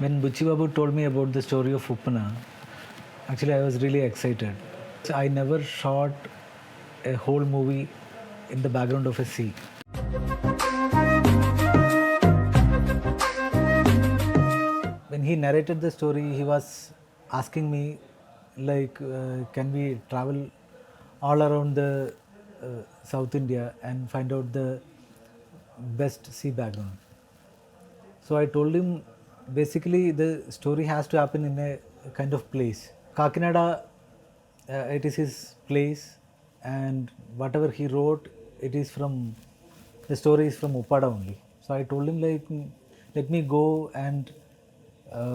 When Buchi Babu told me about the story of Uppana, actually I was really excited. So I never shot a whole movie in the background of a sea. When he narrated the story, he was asking me, like, can we travel all around the South India and find out the best sea background? So I told him basically the story has to happen in a kind of place. Kakinada, it is his place, and whatever he wrote, it is from the story is from Uppada only. So I told him like, let me go and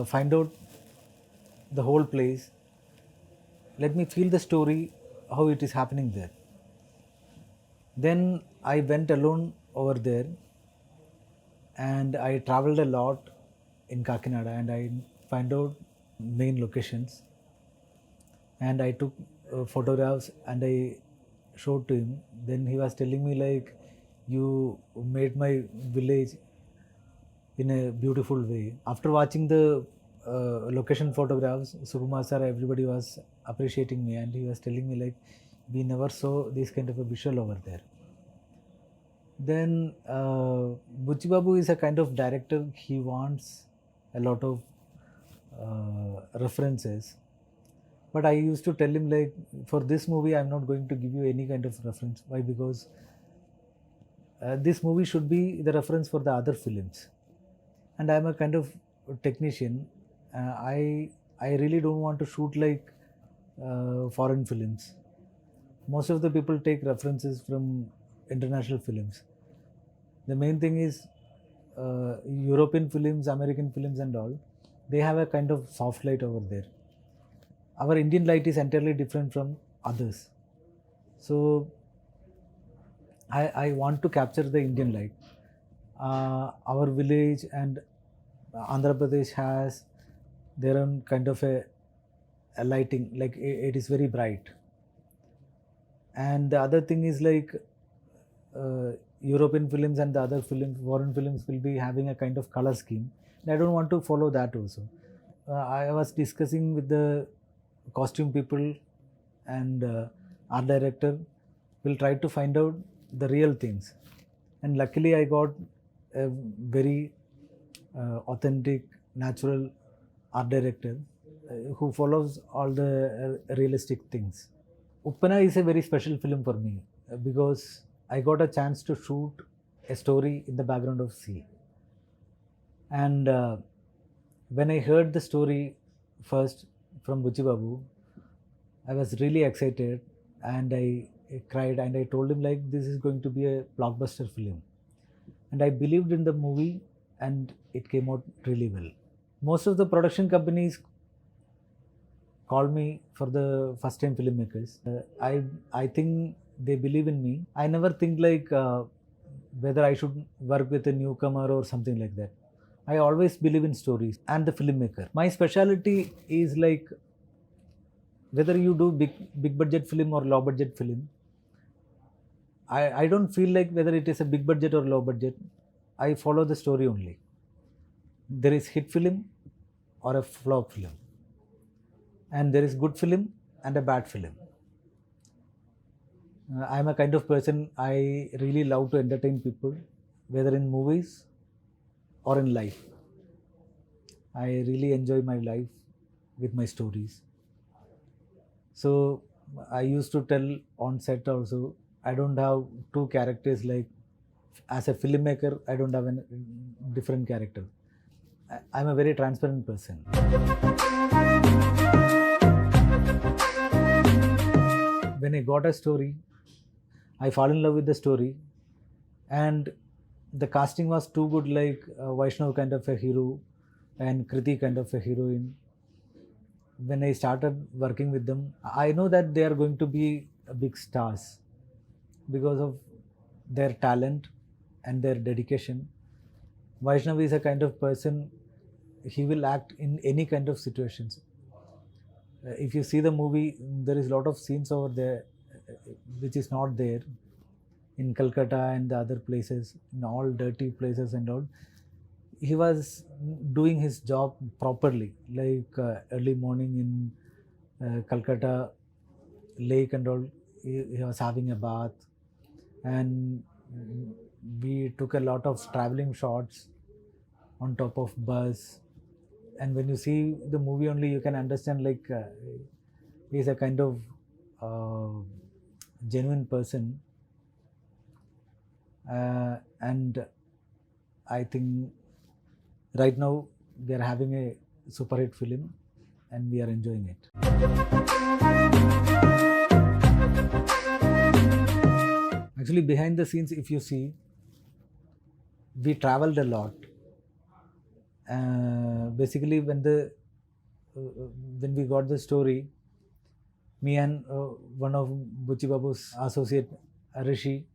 find out the whole place. Let me feel the story, how it is happening there. Then I went alone over there and I traveled a lot in Kakinada and I find out main locations and I took photographs and I showed to him. Then he was telling me like, you made my village in a beautiful way. After watching the location photographs, Sukumar sir, everybody was appreciating me and he was telling me like, we never saw this kind of a visual over there. Then Buchi Babu is a kind of director. He wants a lot of references. But I used to tell him like, for this movie, I'm not going to give you any kind of reference. Why? Because this movie should be the reference for the other films. And I'm a kind of technician. I really don't want to shoot like foreign films. Most of the people take references from international films. The main thing is European films, American films, and all. They have a kind of soft light over there. Our Indian light is entirely different from others. So I want to capture the Indian light. Our village and Andhra Pradesh has their own kind of a lighting, like it is very bright. And the other thing is like European films and the other films, foreign films will be having a kind of color scheme. And I don't want to follow that also. I was discussing with the costume people and art director. Will try to find out the real things. And luckily, I got a very authentic, natural art director who follows all the realistic things. Uppana is a very special film for me because I got a chance to shoot a story in the background of sea. And when I heard the story first from Buchi Babu, I was really excited and I cried and I told him like this is going to be a blockbuster film. And I believed in the movie and it came out really well. Most of the production companies call me for the first time filmmakers. I think they believe in me. I never think like whether I should work with a newcomer or something like that. I always believe in stories and the filmmaker. My specialty is like whether you do big budget film or low budget film. I don't feel like whether it is a big budget or low budget. I follow the story only. There is hit film or a flop film, and there is good film and a bad film. I'm a kind of person I really love to entertain people, whether in movies or in life. I really enjoy my life with my stories. So I used to tell on set also, I don't have two characters like as a filmmaker, I don't have a different character. I'm a very transparent person. When I got a story, I fall in love with the story, and the casting was too good. Like Vaishnav kind of a hero, and Kriti kind of a heroine. When I started working with them, I know that they are going to be big stars because of their talent and their dedication. Vaishnav is a kind of person, he will act in any kind of situations. If you see the movie, there is a lot of scenes over there which is not there in Calcutta and the other places, in all dirty places and all. he was doing his job properly, like early morning in Calcutta lake and all. He was having a bath, and we took a lot of traveling shots on top of bus. And when you see the movie only, you can understand like he's a kind of genuine person, and I think right now we are having a super hit film and we are enjoying it. Actually, behind the scenes, if you see, we traveled a lot. Basically, when we got the story, me and one of Buchi Babu's associate, Rishi,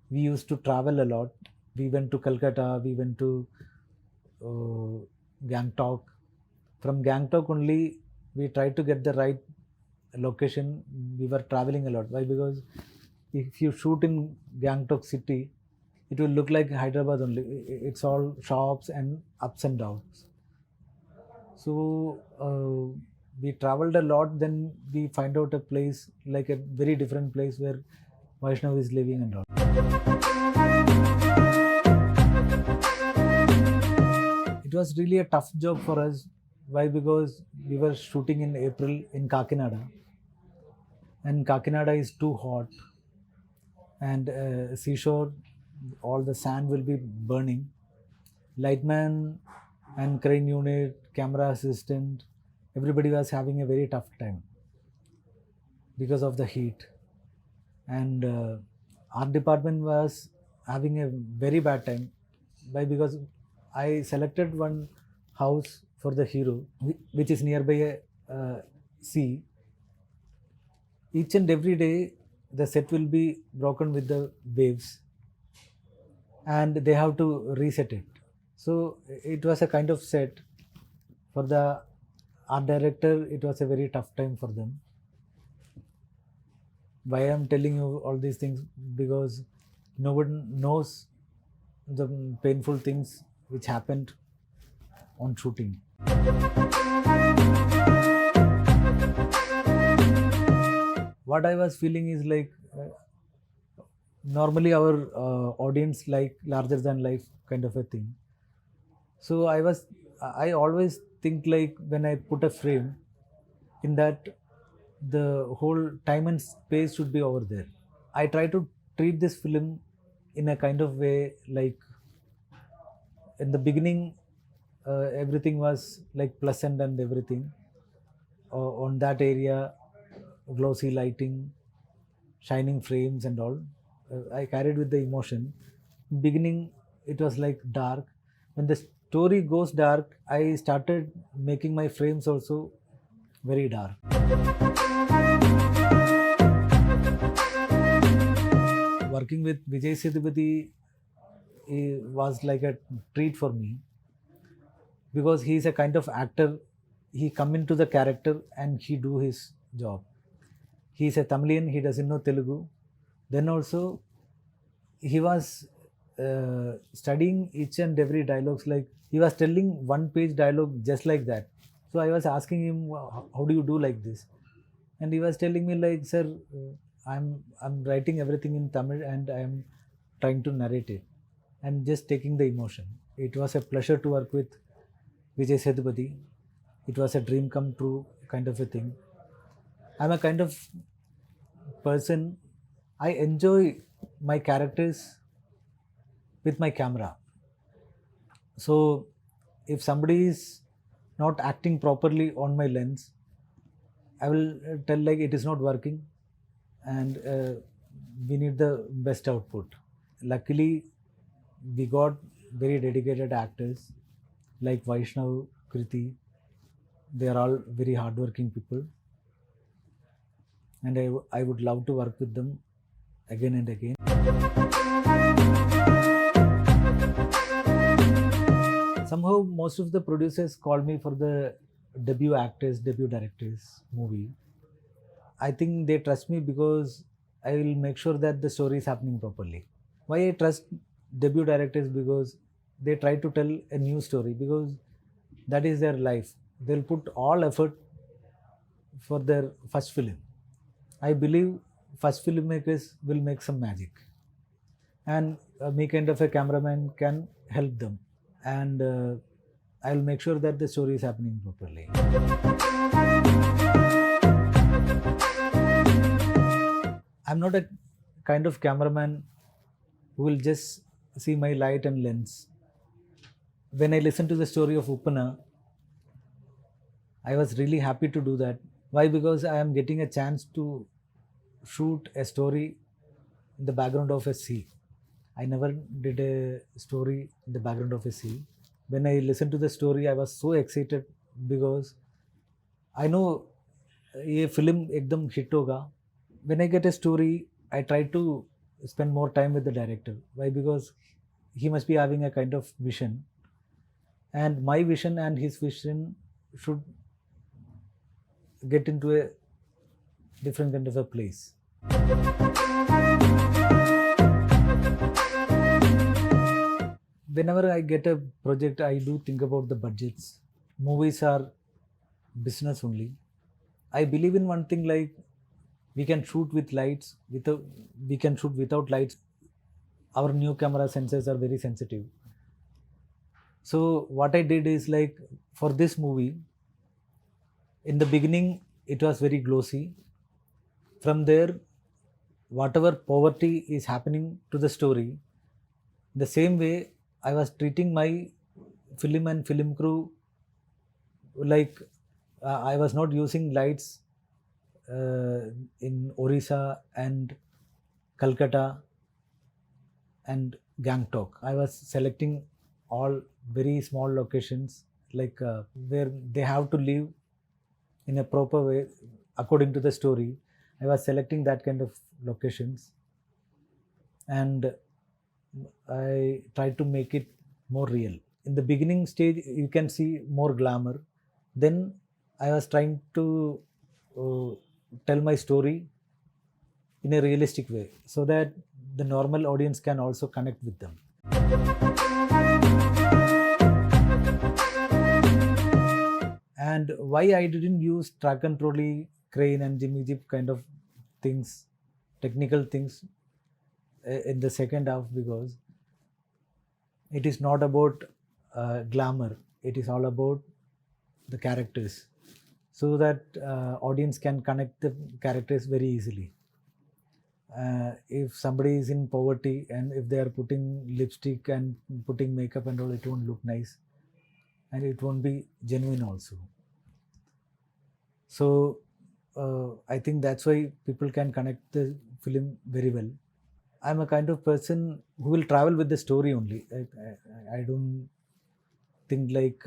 we used to travel a lot. We went to Calcutta, we went to Gangtok. From Gangtok only, we tried to get the right location. We were traveling a lot. Why? Because if you shoot in Gangtok city, it will look like Hyderabad only. It's all shops and ups and downs. So we traveled a lot. Then we find out a place, like a very different place where Vaishnav is living and all. It was really a tough job for us. Why? Because we were shooting in April in Kakinada, and Kakinada is too hot, and seashore, all the sand will be burning. Lightman and crane unit, camera assistant, everybody was having a very tough time because of the heat. And art department was having a very bad time. Why? Because I selected one house for the hero, which is nearby a sea. Each and every day, the set will be broken with the waves, and they have to reset it. So it was a kind of set for the art director. It was a very tough time for them. Why I'm telling you all these things? Because no one knows the painful things which happened on shooting. What I was feeling is like normally our audience like larger than life kind of a thing. So I always think like when I put a frame in that, the whole time and space should be over there. I try to treat this film in a kind of way like in the beginning everything was like pleasant and everything. On that area, glossy lighting, shining frames and all. I carried with the emotion. Beginning it was like dark. When the story goes dark, I started making my frames also very dark. Working with Vijay Sethupathi was like a treat for me, because he is a kind of actor. He come into the character and he do his job. He is a Tamilian, he doesn't know Telugu. Then also he was studying each and every dialogues, like he was telling one page dialogue just like that. So I was asking him, how do you do like this? And he was telling me like, sir, I'm writing everything in Tamil and I'm trying to narrate it and just taking the emotion. It was a pleasure to work with Vijay Sethupathi. It was a dream come true kind of a thing. I'm a kind of person, I enjoy my characters with my camera. So if somebody is not acting properly on my lens, I will tell like it is not working and we need the best output. Luckily, we got very dedicated actors like Vaishnav, Kriti. They are all very hardworking people, and I would love to work with them again and again. Somehow, most of the producers call me for the debut actors, debut directors movie. I think they trust me because I will make sure that the story is happening properly. Why I trust debut directors? Because they try to tell a new story because that is their life. They'll put all effort for their first film. I believe first filmmakers will make some magic, and me kind of a cameraman can help them, and I'll make sure that the story is happening properly. I'm not a kind of cameraman who will just see my light and lens. When I listened to the story of Uppana, I was really happy to do that. Why? Because I am getting a chance to shoot a story in the background of a sea. I never did a story in the background of a sea. When I listened to the story, I was so excited because I know ये film एकदम hit होगा. When I get a story, I try to spend more time with the director. Why? Because he must be having a kind of vision, and my vision and his vision should get into a different kind of a place. Whenever I get a project, I do think about the budgets. Movies are business only. I believe in one thing, like we can shoot with lights, we can shoot without lights. Our new camera sensors are very sensitive. So what I did is, like, for this movie, in the beginning it was very glossy. From there, whatever poverty is happening to the story, the same way I was treating my film and film crew, like I was not using lights in Orissa and Calcutta and Gangtok. I was selecting all very small locations, like where they have to live in a proper way according to the story. I was selecting that kind of locations, and I tried to make it more real. In the beginning stage, you can see more glamour. Then I was trying to tell my story in a realistic way so that the normal audience can also connect with them. And why I didn't use track and trolley, crane and Jimmy Jeep kind of things, technical things in the second half, because it is not about glamour, it is all about the characters, so that audience can connect the characters very easily. If somebody is in poverty and if they are putting lipstick and putting makeup and all, it won't look nice and it won't be genuine also. So I think that's why people can connect the film very well. I'm a kind of person who will travel with the story only. I don't think like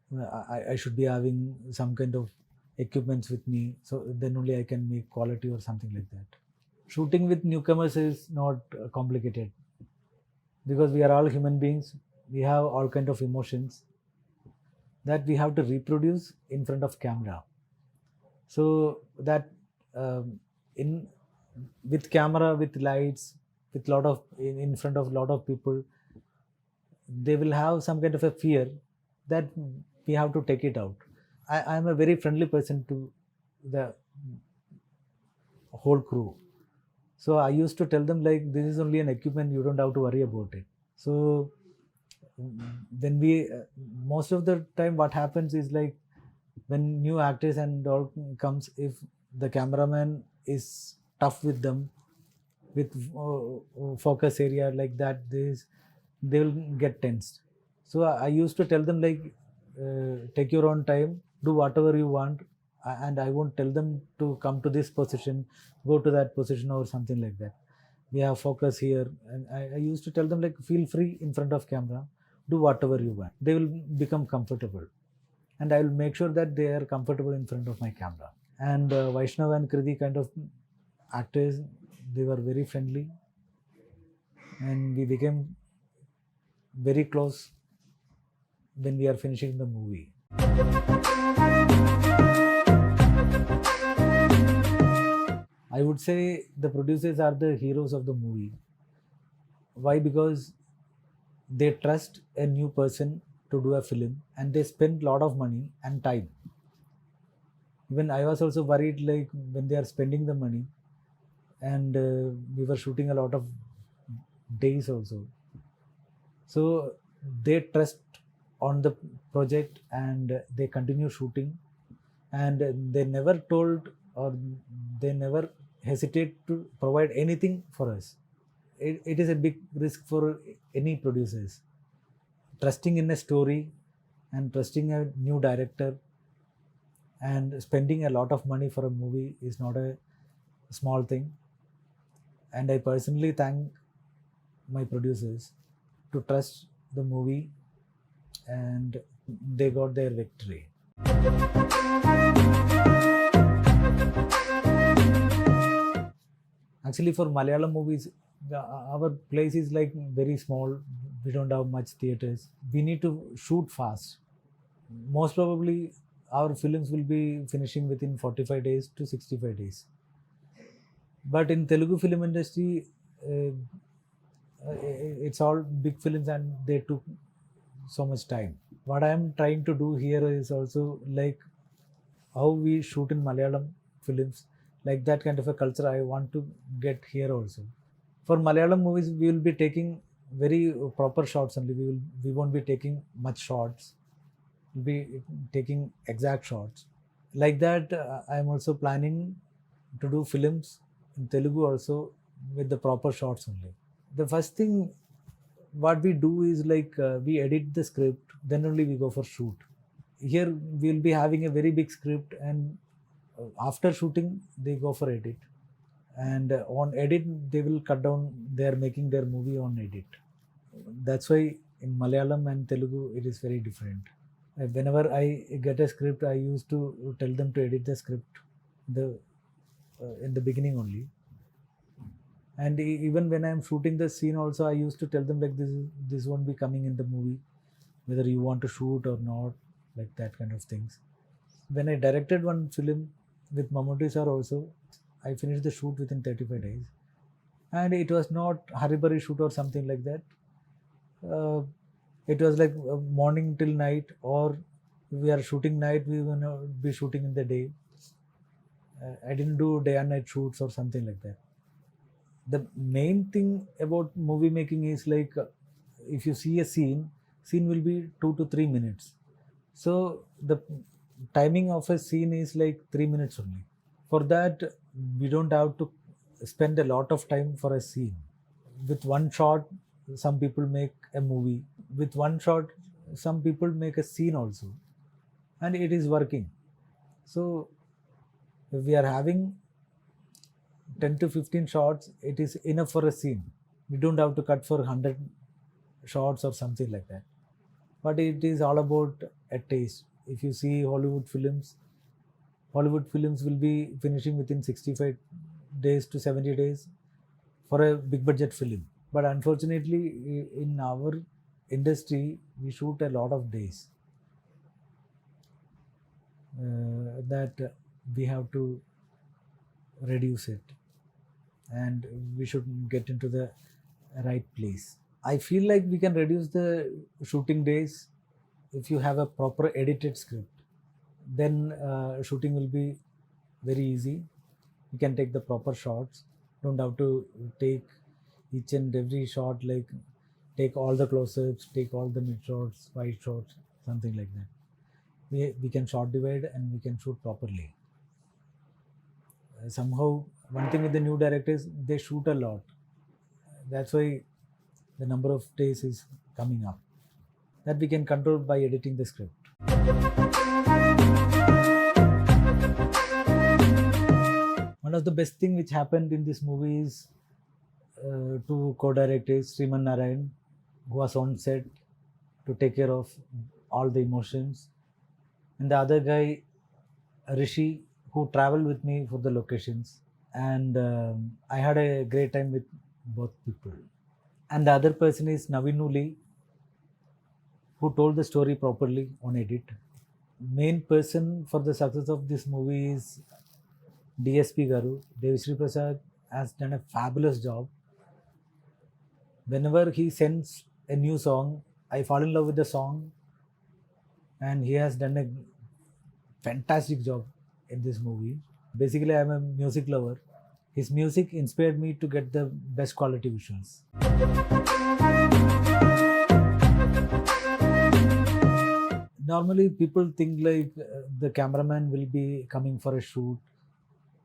I should be having some kind of equipments with me, so then only I can make quality or something like that. Shooting with newcomers is not complicated, because we are all human beings. We have all kind of emotions that we have to reproduce in front of camera. So that in with camera, with lights, with lot of in front of lot of people, they will have some kind of a fear that we have to take it out. I am a very friendly person to the whole crew. So I used to tell them, like, this is only an equipment, you don't have to worry about it. So when we most of the time what happens is, like, when new actors and all comes, if the cameraman is tough with them, with focus area like that, they will get tensed. So I used to tell them, like, take your own time, do whatever you want, and I won't tell them to come to this position, go to that position or something like that. We have focus here, and I used to tell them, like, feel free in front of camera, do whatever you want. They will become comfortable, and I will make sure that they are comfortable in front of my camera. And Vaishnav and Kriti kind of actors, they were very friendly, and we became very close when we are finishing the movie. I would say the producers are the heroes of the movie. Why? Because they trust a new person to do a film, and they spend lot of money and time. Even I was also worried, like when they are spending the money, and we were shooting a lot of days also. So they trust on the project and they continue shooting, and they never told, or they never hesitate to provide anything for us. It is a big risk for any producers. Trusting in a story and trusting a new director and spending a lot of money for a movie is not a small thing. And I personally thank my producers to trust the movie, and they got their victory. Actually, for Malayalam movies, our place is like very small. We don't have much theaters. We need to shoot fast. Most probably, our films will be finishing within 45 days to 65 days. But in Telugu film industry, uh, it's all big films and they took so much time. What I am trying to do here is also like how we shoot in Malayalam films, like that kind of a culture I want to get here also. For Malayalam movies, we will be taking very proper shots only. We won't be taking much shots. We'll be taking exact shots. Like that, I am also planning to do films in Telugu also with the proper shots only. The first thing what we do is like we edit the script, then only we go for shoot. Here we'll be having a very big script, and after shooting they go for edit, and on edit they will cut down. They are making their movie on edit. That's why in Malayalam and Telugu it is very different. Whenever I get a script, I used to tell them to edit the script the in the beginning only. And even when I'm shooting the scene also, I used to tell them like this won't be coming in the movie, whether you want to shoot or not, like that kind of things. When I directed one film with Mammootty sir also, I finished the shoot within 35 days, and it was not haribari shoot or something like that. It was like morning till night, or we are shooting night, we will be shooting in the day. I didn't do day and night shoots or something like that. The main thing about movie making is like if you see a scene will be 2 to 3 minutes. So the timing of a scene is like 3 minutes only. For that, we don't have to spend a lot of time for a scene. With one shot, some people make a movie. With one shot, some people make a scene also, and it is working. So if we are having 10 to 15 shots, it is enough for a scene. We don't have to cut for 100 shots or something like that. But it is all about a taste. If you see Hollywood films will be finishing within 65 days to 70 days for a big budget film. But unfortunately, in our industry, we shoot a lot of days. That we have to reduce it, and we should get into the right place. I feel like we can reduce the shooting days if you have a proper edited script. Then shooting will be very easy. You can take the proper shots. Don't have to take each and every shot, like take all the close-ups, take all the mid shots, wide shots, something like that. We can shot divide and we can shoot properly. Somehow, one thing with the new directors, they shoot a lot. That's why the number of days is coming up. That we can control by editing the script. One of the best thing which happened in this movie is two co-directors, Sriman Narayan, who was on set to take care of all the emotions, and the other guy, Rishi, who traveled with me for the locations. And I had a great time with both people. And the other person is Navinuli, who told the story properly on edit. Main person for the success of this movie is DSP Garu. Devisri Prasad has done a fabulous job. Whenever he sends a new song. I fall in love with the song, and he has done a fantastic job in this movie. Basically, I'm a music lover. His music inspired me to get the best quality visuals. Normally, people think like the cameraman will be coming for a shoot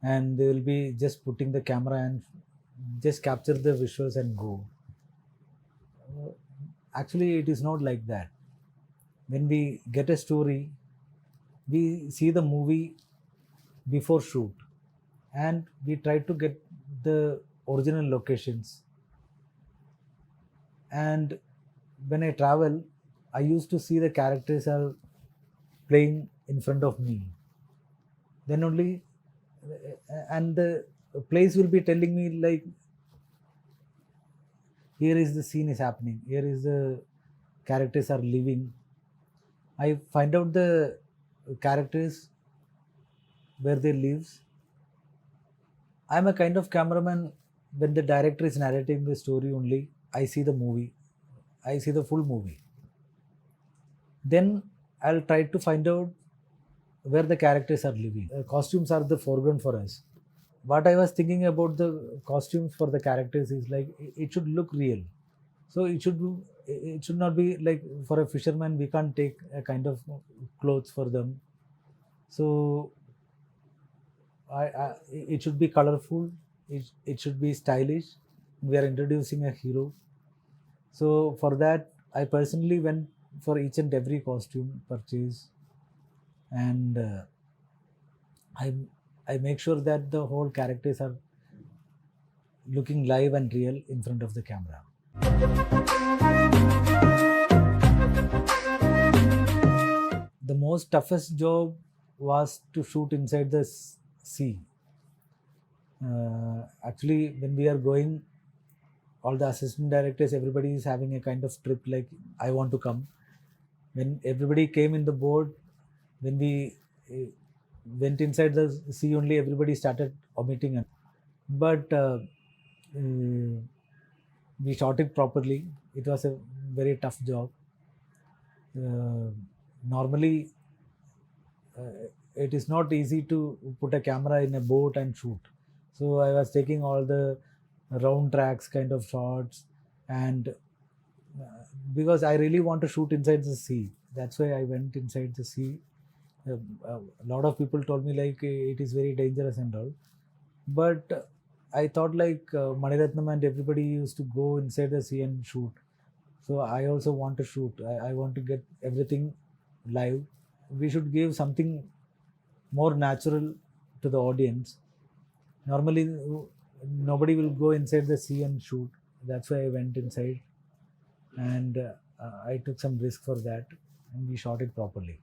and they will be just putting the camera and just capture the visuals and go. Actually, it is not like that. When we get a story, we see the movie before shoot and we try to get the original locations. And when I travel, I used to see the characters are playing in front of me. Then only, and the place will be telling me like, here is the scene is happening. Here is the characters are living. I find out the characters where they lives. I'm a kind of cameraman. When the director is narrating the story only, I see the movie. I see the full movie. Then I'll try to find out where the characters are living. Costumes are the foreground for us. What I was thinking about the costumes for the characters is like it should look real. So it should not be like for a fisherman we can't take a kind of clothes for them. So it should be colorful. It should be stylish. We are introducing a hero. So for that, I personally went for each and every costume purchase, and I I make sure that the whole characters are looking live and real in front of the camera. The most toughest job was to shoot inside the sea. Actually, when we are going, all the assistant directors, everybody is having a kind of trip like, I want to come. When everybody came in the boat, when we went inside the sea only, everybody started vomiting. But we shot it properly. It was a very tough job. Normally, it is not easy to put a camera in a boat and shoot. So I was taking all the round tracks kind of shots, and because I really want to shoot inside the sea, that's why I went inside the sea. A lot of people told me like it is very dangerous and all, but I thought like Maniratnam and everybody used to go inside the sea and shoot. So I also want to shoot. I want to get everything live. We should give something more natural to the audience. Normally, nobody will go inside the sea and shoot. That's why I went inside, and I took some risk for that, and we shot it properly.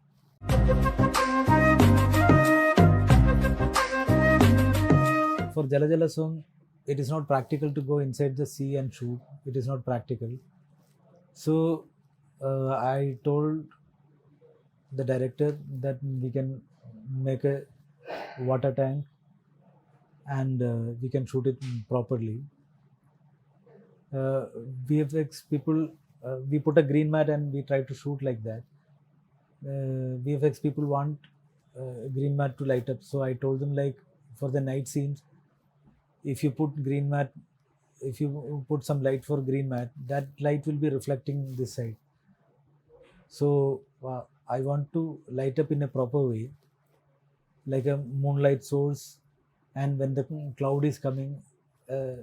For Jala Jala song, it is not practical to go inside the sea and shoot. It is not practical. So I told the director that we can make a water tank and we can shoot it properly. VFX people, we put a green mat and we try to shoot like that. VFX people want green mat to light up, so I told them like for the night scenes, if you put green mat, if you put some light for green mat, that light will be reflecting this side. So I want to light up in a proper way, like a moonlight source, and when the cloud is coming,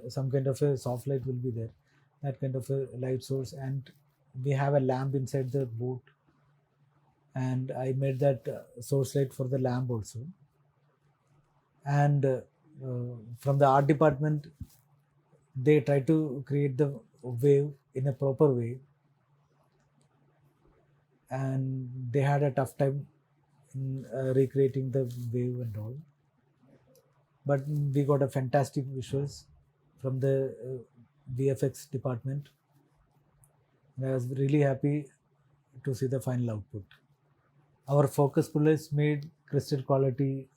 some kind of a soft light will be there, that kind of a light source, and we have a lamp inside the boat, and I made that source light for the lamp also. And from the art department, they try to create the wave in a proper way, and they had a tough time in recreating the wave and all. But we got a fantastic visuals from the VFX department, and I was really happy to see the final output. Our focus pullers made crystal quality,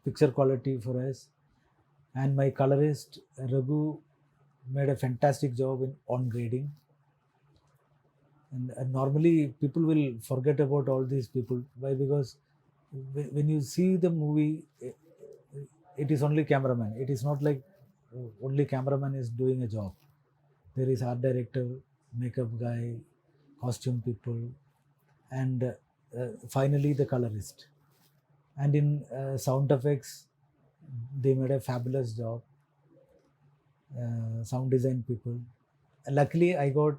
picture quality for us, and my colorist Raghu made a fantastic job in on grading. And normally people will forget about all these people. Why? Because when you see the movie, it is only cameraman. It is not like only cameraman is doing a job. There is art director, makeup guy, costume people, and finally the colorist. And in sound effects, they made a fabulous job. Sound design people. Luckily, I got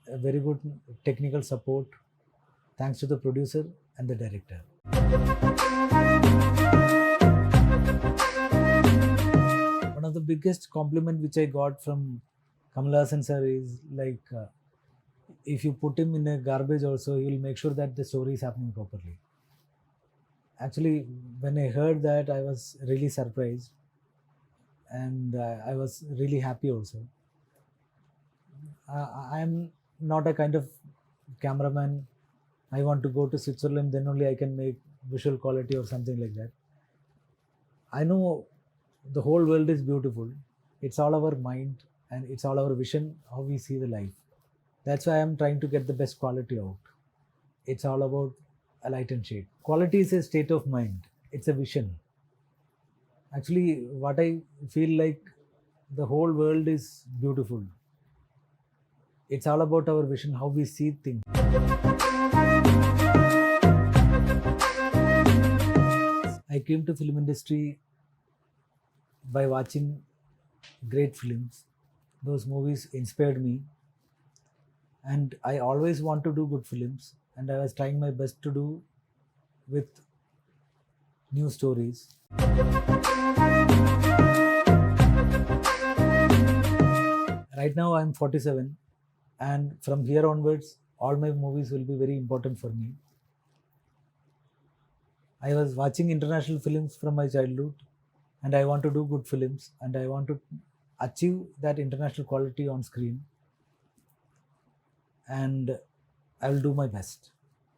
a very good technical support thanks to the producer and the director. One of the biggest compliment which I got from Kamal Hassan sir is like, if you put him in a garbage also, he will make sure that the story is happening properly. Actually, when I heard that, I was really surprised, and I was really happy also. I'm not a kind of cameraman. I want to go to Switzerland, then only I can make visual quality or something like that. I know the whole world is beautiful. It's all our mind and it's all our vision, how we see the life. That's why I'm trying to get the best quality out. It's all about a light and shade. Quality is a state of mind, it's a vision. Actually, what I feel like, the whole world is beautiful. It's all about our vision, how we see things. I came to film industry by watching great films. Those movies inspired me, and I always want to do good films, and I was trying my best to do with new stories. Right now I'm 47, and from here onwards all my movies will be very important for me. I was watching international films from my childhood, and I want to do good films, and I want to achieve that international quality on screen, and I will do my best.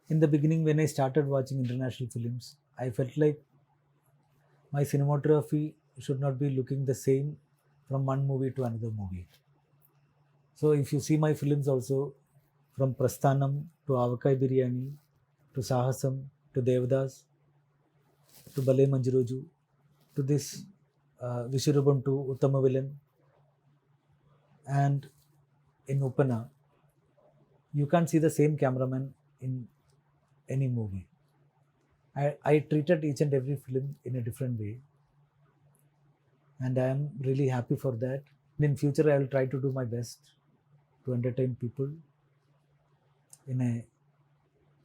In the beginning, when I started watching international films, I felt like my cinematography should not be looking the same from one movie to another movie. So if you see my films also, from Prasthanam to Avakai Biryani to Sahasam to Devdas to Bale Manjuroju to this Vishurubam to Uttama Villain, and in Uppana, you can't see the same cameraman in any movie. I treated each and every film in a different way, and I am really happy for that. In future, I will try to do my best to entertain people in a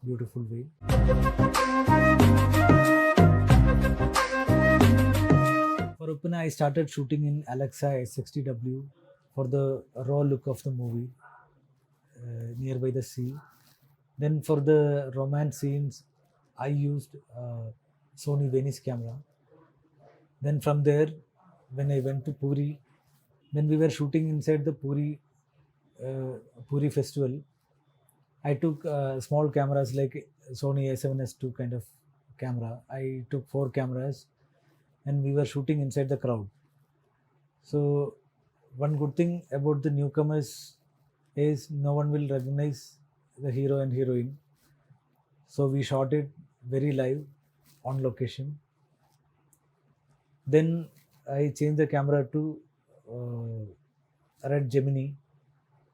beautiful way. For Uppana, I started shooting in Alexa S60W for the raw look of the movie nearby the sea. Then for the romance scenes, I used Sony Venice camera. Then from there, when I went to Puri, when we were shooting inside the Puri festival, I took small cameras like Sony A7S II kind of camera. I took 4 cameras, and we were shooting inside the crowd. So one good thing about the newcomers is no one will recognize the hero and heroine. So we shot it very live on location. Then I changed the camera to Red Gemini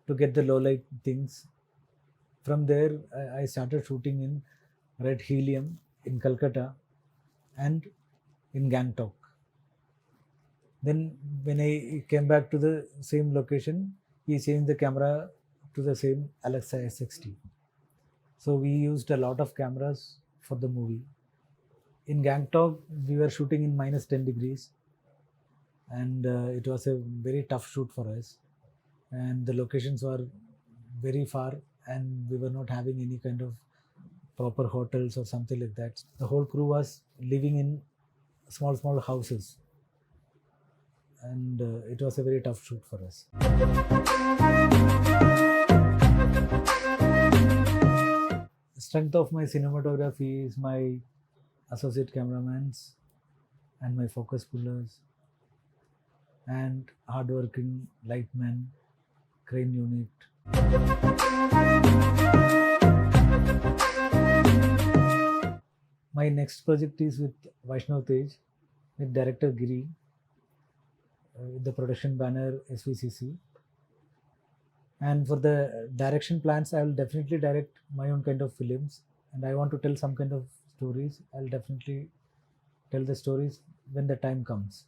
to get the low light things. From there, I started shooting in Red Helium in Calcutta and in Gangtok. Then when I came back to the same location, he changed the camera to the same Alexa S60. So we used a lot of cameras for the movie. In Gangtok, we were shooting in -10 degrees, and it was a very tough shoot for us. And the locations were very far, and we were not having any kind of proper hotels or something like that. The whole crew was living in small houses, and it was a very tough shoot for us. The strength of my cinematography is my associate cameramans and my focus pullers and hardworking lightmen, crane unit. my next project is with Vaishnav Tej, with director Giri, with the production banner SVCC. And for the direction plans, I will definitely direct my own kind of films, and I want to tell some kind of stories. I'll definitely tell the stories when the time comes.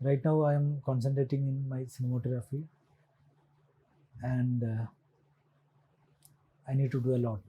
Right now, I am concentrating in my cinematography, and I need to do a lot.